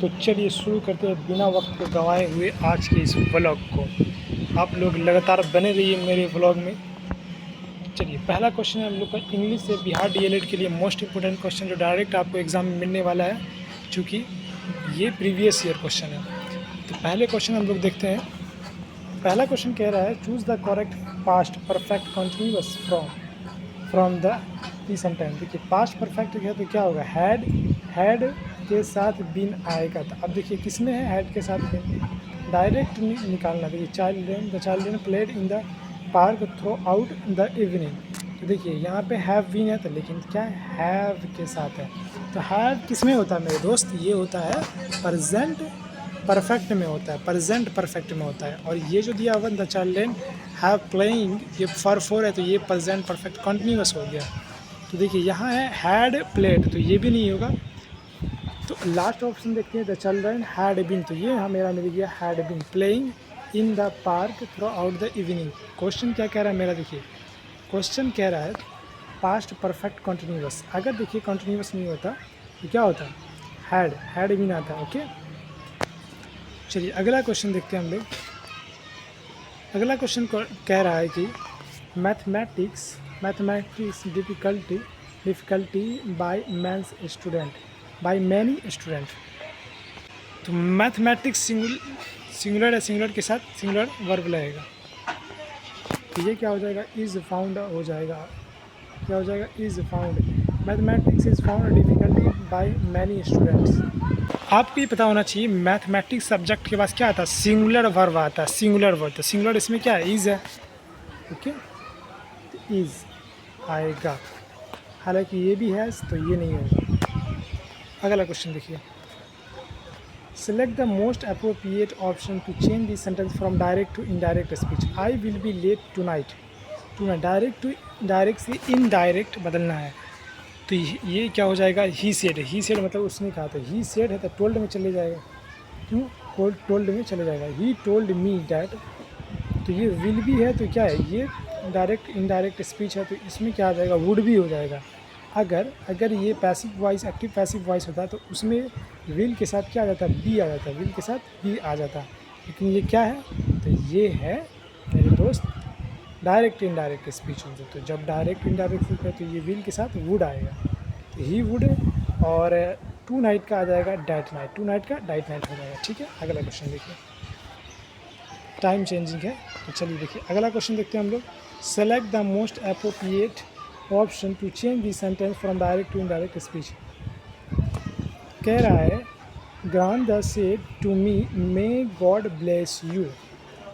तो चलिए शुरू करते हैं बिना वक्त को गंवाए हुए आज के इस व्लॉग को। आप लोग लगातार बने रहिए मेरे व्लॉग में। चलिए पहला क्वेश्चन है हम लोग का इंग्लिश से बिहार डीएलएड के लिए मोस्ट इंपोर्टेंट क्वेश्चन जो डायरेक्ट आपको एग्जाम में मिलने वाला है, चूँकि ये प्रीवियस ईयर क्वेश्चन है। तो पहले क्वेश्चन हम लोग देखते हैं। पहला क्वेश्चन कह रहा है choose the correct past perfect continuous from the sentence. देखिए पास्ट परफेक्ट है तो क्या होगा, हैड के साथ बिन आएगा। तो अब देखिए किसमें है, हैड के साथ बिन, डायरेक्ट निकालना। देखिए the children played in the park throughout the evening. तो देखिए यहाँ पे हैव बीन है, तो लेकिन क्या है, हैव के साथ है। तो हैव किसमें होता है मेरे दोस्त, ये होता है प्रेजेंट परफेक्ट में होता है, प्रेजेंट परफेक्ट में होता है। और ये जो दिया हुआ द चिल्ड्रन हैव प्लेइंग, ये फॉर है, तो ये प्रेजेंट परफेक्ट कंटिन्यूअस हो गया। तो देखिए यहाँ है हैड प्लेड, तो ये भी नहीं होगा। तो लास्ट ऑप्शन देखते हैं द चिल्ड्रन हैड बीन, तो ये मेरा मिल गया had been playing in the park throughout the evening. Question क्या कह रहा है मेरा, देखिए क्वेश्चन कह रहा है पास्ट परफेक्ट कंटिन्यूअस। अगर देखिए कंटिन्यूअस नहीं होता तो क्या होता, हैड बीन आता है। ओके चलिए अगला क्वेश्चन देखते हैं हम लोग। अगला क्वेश्चन कह रहा है कि mathematics difficulty by many student. तो मैथमेटिक्स सिंगुलर है, सिंगुलर के साथ सिंगुलर वर्ब लगेगा। तो ये क्या हो जाएगा, इज़ फाउंड हो जाएगा। क्या हो जाएगा, is found. Mathematics is found difficulty by many students. आपको ये पता होना चाहिए मैथमेटिक्स सब्जेक्ट के पास क्या आता है, सिंगुलर वर्ब आता है, सिंगुलर वर्ब। तो सिंगुलर इसमें क्या है, इज़ है। ओके तो इज़ आएगा, हालांकि ये भी है तो ये नहीं होगा। अगला क्वेश्चन देखिए, select the most appropriate option to change this sentence from direct to indirect speech. I will be late tonight. Direct to direct से इनडायरेक्ट बदलना है। तो ये क्या हो जाएगा, ही सेड है। ही सेड मतलब उसने कहा था, ही सेड है तो टोल्ड में चले जाएगा। क्यों, टोल्ड में चले जाएगा। ही टोल्ड मी डैट, तो ये विल भी है तो क्या है, ये डायरेक्ट इनडायरेक्ट स्पीच है, तो इसमें क्या आ जाएगा, वुड भी हो जाएगा। अगर ये passive voice active passive voice होता तो उसमें विल के साथ क्या आ जाता, बी आ जाता, विल के साथ बी आ जाता। लेकिन ये क्या है, तो ये है मेरे दोस्त डायरेक्ट इनडायरेक्ट स्पीच होता। तो जब डायरेक्ट इनडायरेक्ट होता है तो ये विल के साथ वुड आएगा, तो ही वुड। और टू नाइट का आ जाएगा डैट नाइट, टू नाइट का डाइट नाइट हो जाएगा। ठीक है अगला क्वेश्चन देखिए, टाइम चेंजिंग है। तो चलिए देखिए अगला क्वेश्चन देखते हैं हम लोग। Select the most appropriate option to change the sentence from direct to indirect speech. कह रहा है Granda said to me may God bless you.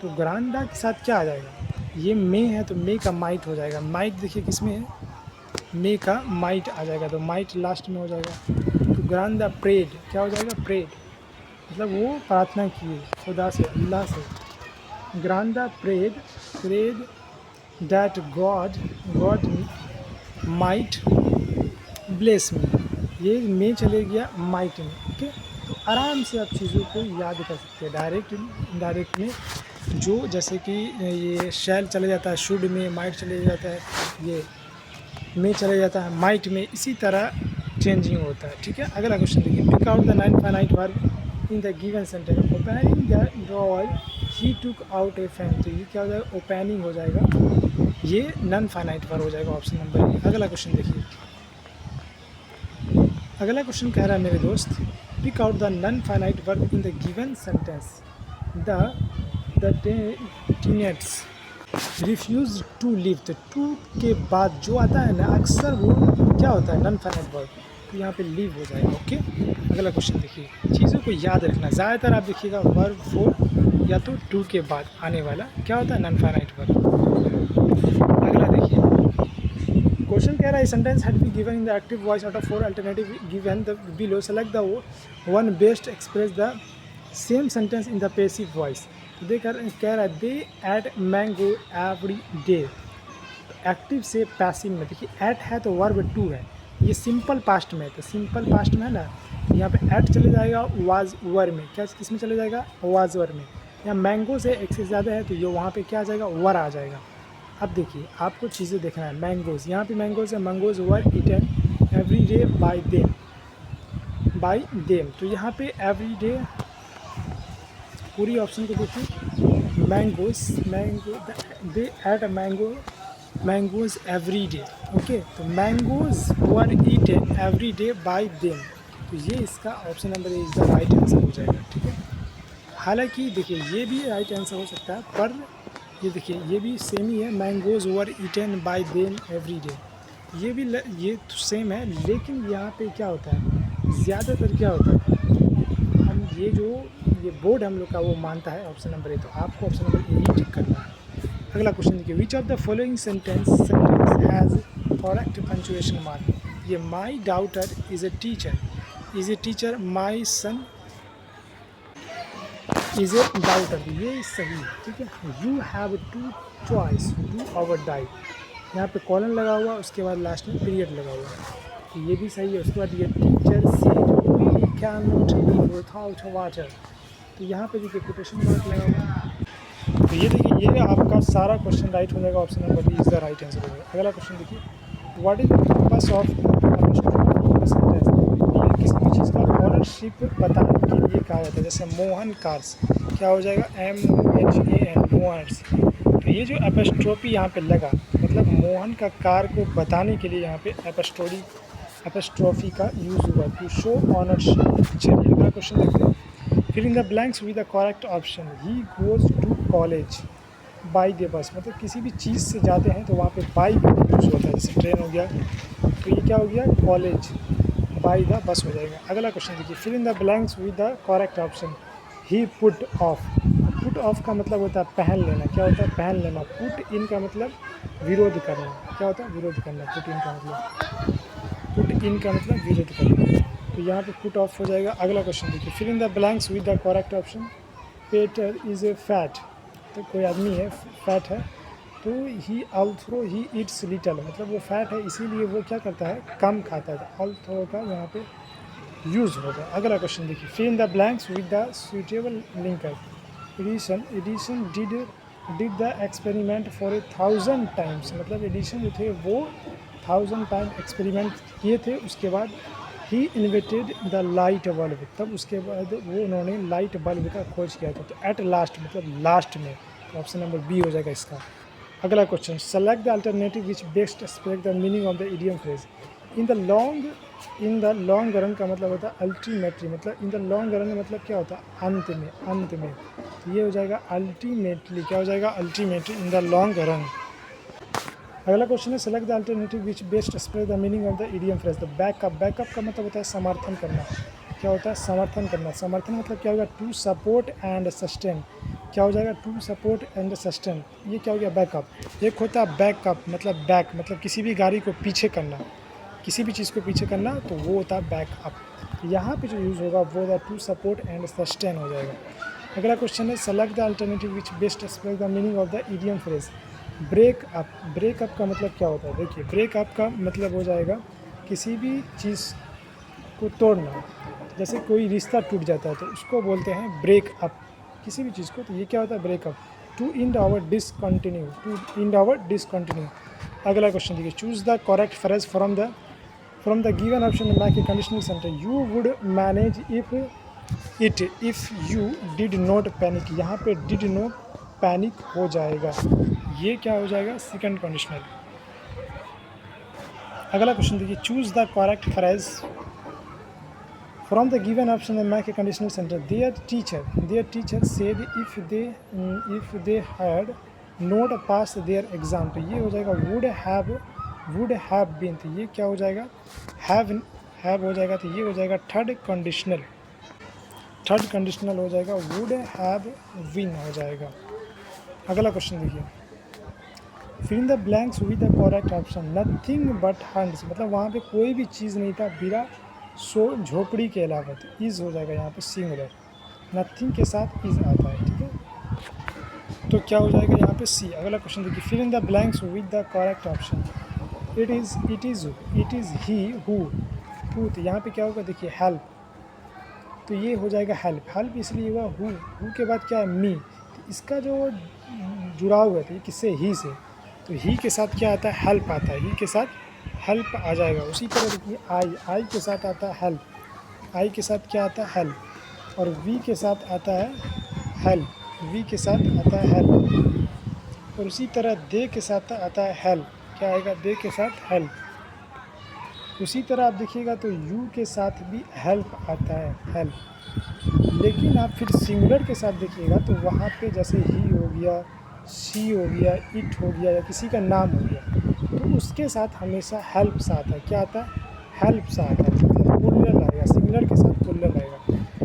तो ग्रांडा के साथ क्या आ जाएगा, ये मे है तो मे का माइट हो जाएगा। माइट देखिए किस में है, मे का माइट आ जाएगा, तो माइट लास्ट में हो जाएगा। तो ग्रांडा प्रेड क्या हो जाएगा, प्रेड मतलब वो प्रार्थना किए खुदा से, अल्लाह से। Granda prayed that God might bless me. ये मे चले गया माइट में। ओके तो आराम से आप चीज़ों को याद कर सकते हैं। डायरेक्ट इनडायरेक्ट में जो जैसे कि ये शैल चले जाता है शुड में, माइट चले जाता है, ये में चले जाता है माइट में, इसी तरह चेंजिंग होता है। ठीक है अगला क्वेश्चन देखिए, pick out the non finite verb in the given sentence. Opening the drawer he took out a fan. तो ये क्या हो जाएगा, ओपनिंग हो जाएगा, ये नॉन फाइनाइट वर्ब हो जाएगा, ऑप्शन नंबर ए। अगला क्वेश्चन देखिए, अगला क्वेश्चन कह रहा है मेरे दोस्त, pick out the non finite verb in the given sentence. The tenants refuse to leave. तो टू के बाद जो आता है ना अक्सर वो क्या होता है, नॉन फाइनाइट वर्ब, तो यहाँ पे लिव हो जाएगा। ओके अगला क्वेश्चन देखिए, चीज़ों को याद रखना। ज़्यादातर आप देखिएगा वर्ब फोर या तो टू के बाद आने वाला क्या होता है, नॉन फाइनाइट वर्ब। अगला देखिए, क्वेश्चन कह रहा है sentence had be given in the active voice out of 4 alternative given the below, select the one best express the same sentence in the passive voice. तो कह रहा है they ate mango every day. Active से passive में देखिए, eight है तो verb to है, ये सिंपल पास्ट में है, तो सिंपल पास्ट में है ना, यहाँ पे एट चले जाएगा वाज वर में। क्या किसमें चले जाएगा, वाज वर में। यहाँ मैंगो से एक से ज़्यादा है तो ये वहाँ पे क्या आ जाएगा, वर आ जाएगा। अब देखिए आपको चीज़ें देखना है, मैंगोज़ यहाँ पे मैंगोज़ है, mangoes were eaten every day by them. By them. तो यहाँ पे एवरी डे पूरी ऑप्शन को देखिए, mango they ate mangoes every day. Okay, तो mangoes were eaten every day by them. तो ये इसका option number A is the right answer हो जाएगा। ठीक है, हालांकि देखिए ये भी राइट आंसर हो सकता है, पर ये देखिए ये भी सेम ही है, mangoes were eaten by them every day. ये तो सेम है, लेकिन यहाँ पे क्या होता है, ज़्यादातर क्या होता है, हम ये बोर्ड हम लोग का वो मानता है ऑप्शन नंबर ए, तो आपको ऑप्शन नंबर ए ही टिक करना है। अगला क्वेश्चन देखिए, which of the following sentence has correct punctuation mark. ये my daughter is a teacher my son is a daughter, ये सही है। ठीक है, you have two choice do और डाई, यहाँ पे कॉलन लगा हुआ, उसके बाद लास्ट में पीरियड लगा हुआ है, तो ये भी सही है। उसके बाद ये teacher said we can not live without water, तो यहाँ पे देखिए कोटेशन मार्क लगा हुआ है। तो ये देखिए ये आपका सारा क्वेश्चन राइट हो जाएगा, option number B is the right answer हो जाएगा। अगला क्वेश्चन देखिए, what is the purpose of sentence. ये किसी भी चीज़ का ओनरशिप बताने के लिए कहा जाता है, जैसे मोहन कार्स, क्या हो जाएगा MOHAN मोहर्स। तो ये जो एपस्ट्रोफी यहाँ पे लगा, मतलब मोहन का कार को बताने के लिए यहाँ पे एपस्ट्रोफी का यूज़ हुआ, टू शो ऑनरशिप। चलिए अगला क्वेश्चन देखते हैं, fill in the blanks with the correct option. He goes to college by the bus, मतलब किसी भी चीज़ से जाते हैं तो वहाँ पे बाई का यूज़ होता है, जैसे ट्रेन हो गया, तो ये क्या हो गया, कॉलेज बाई द बस हो जाएगा। अगला क्वेश्चन देखिए, fill in the blanks with the correct option. He put off का मतलब होता है पहन लेना, क्या होता है, पहन लेना। पुट इन का मतलब विरोध करना, क्या होता है, विरोध करना। पुट इन का मतलब विरोध करना, तो यहाँ पे पुट ऑफ हो जाएगा। अगला क्वेश्चन देखिए, fill in the blanks with the correct option. Peter is a fat, तो कोई आदमी है फैट है, तो he although he eats little, मतलब वो फैट है इसीलिए वो क्या करता है, कम खाता है। ऑल्थो का यहाँ पे यूज़ होगा। अगला क्वेश्चन देखिए, fill in the blanks with the suitable linker. Edison did the experiment for 1000 times, मतलब एडिशन जो थे वो 1000 टाइम एक्सपेरिमेंट किए थे, उसके बाद ही इन्वेंटेड द लाइट बल्ब, तब उसके बाद वो उन्होंने लाइट बल्ब का खोज किया था। तो एट लास्ट मतलब लास्ट में, तो ऑप्शन नंबर बी हो जाएगा इसका। अगला question, select the alternative which best express the meaning of the idiom phrase. In the long run का मतलब होता है अल्टीमेटली, मतलब इन द लॉन्ग रन मतलब क्या होता है, अंत में। तो ये हो जाएगा अल्टीमेटली, क्या हो जाएगा, ultimately in the long run. अगला क्वेश्चन है, select the alternative which best express the meaning of the idiom phrase. The backup का मतलब होता है समर्थन करना, क्या होता है, समर्थन करना। समर्थन मतलब क्या होगा, टू सपोर्ट एंड सस्टेन, क्या हो जाएगा, टू सपोर्ट एंड सस्टेन। ये क्या हो गया, बैकअप। एक होता है बैकअप, मतलब बैक मतलब किसी भी गाड़ी को पीछे करना, किसी भी चीज़ को पीछे करना, तो वो होता है बैकअप। यहाँ पे जो यूज़ होगा वो होता टू सपोर्ट एंड सस्टेन हो जाएगा। अगला क्वेश्चन है, select the alternative which best express the meaning of the idiom phrase. Breakup का मतलब क्या होता है, देखिए ब्रेकअप का मतलब हो जाएगा किसी भी चीज़ को तोड़ना, जैसे कोई रिश्ता टूट जाता है तो उसको बोलते हैं ब्रेकअप, किसी भी चीज़ को, तो ये क्या होता है, breakup. To end or discontinue. अगला क्वेश्चन देखिए, choose the correct phrase from the given option make a conditional sentence. You would manage if you did not panic, यहाँ पे डिड नॉट पैनिक हो जाएगा, ये क्या हो जाएगा, सेकंड कंडीशनल। अगला क्वेश्चन देखिए, choose the correct phrase from the given option make a conditional sentence. Their teacher said if they had not pass their exam, तो ये हो जाएगा वुड हैव बीन, तो ये क्या हो जाएगा, हैव हो जाएगा, तो ये हो जाएगा थर्ड कंडीशनल हो जाएगा, वुड हैव बीन हो जाएगा। अगला क्वेश्चन देखिए, fill in the blanks with the correct option. Nothing but hunts, मतलब वहाँ पे कोई भी चीज़ नहीं था बिना झोपड़ी के अलावा, तो इज़ हो जाएगा यहाँ पे सिंगुलर, नथिंग के साथ इज़ आता है, ठीक है, तो क्या हो जाएगा यहाँ पे सी। अगला क्वेश्चन देखिए, fill in the blanks with the correct option. It is he who, तो यहाँ पे क्या होगा, देखिए हेल्प, तो ये हो जाएगा हेल्प इसलिए हुआ, हु के बाद क्या है, मी, तो इसका जो जुड़ा हुआ था किससे, ही से, तो ही के साथ क्या आता है, हेल्प आता है, ही के साथ हेल्प आ जाएगा। उसी तरह देखिए आई के साथ आता है हेल्प, आई के साथ क्या आता है हेल्प, और वी के साथ आता है हेल्प, वी के साथ आता है हेल्प, और उसी तरह दे के साथ आता है हेल्प, क्या आएगा दे के साथ हेल्प। उसी तरह आप देखिएगा तो यू के साथ भी हेल्प आता है हेल्प, लेकिन आप फिर सिंगुलर के साथ देखिएगा तो वहाँ पे जैसे ही हो गया, सी हो गया, इट हो गया, या किसी का नाम हो गया, तो उसके साथ हमेशा हेल्प सा आता है, क्या आता है हेल्प सा आता है, मतलब प्लूरल आएगा, सिंगुलर के साथ प्लूरल आएगा।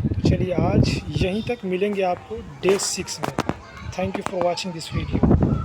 तो चलिए आज यहीं तक, मिलेंगे आपको डे 6 में। Thank you for watching this video.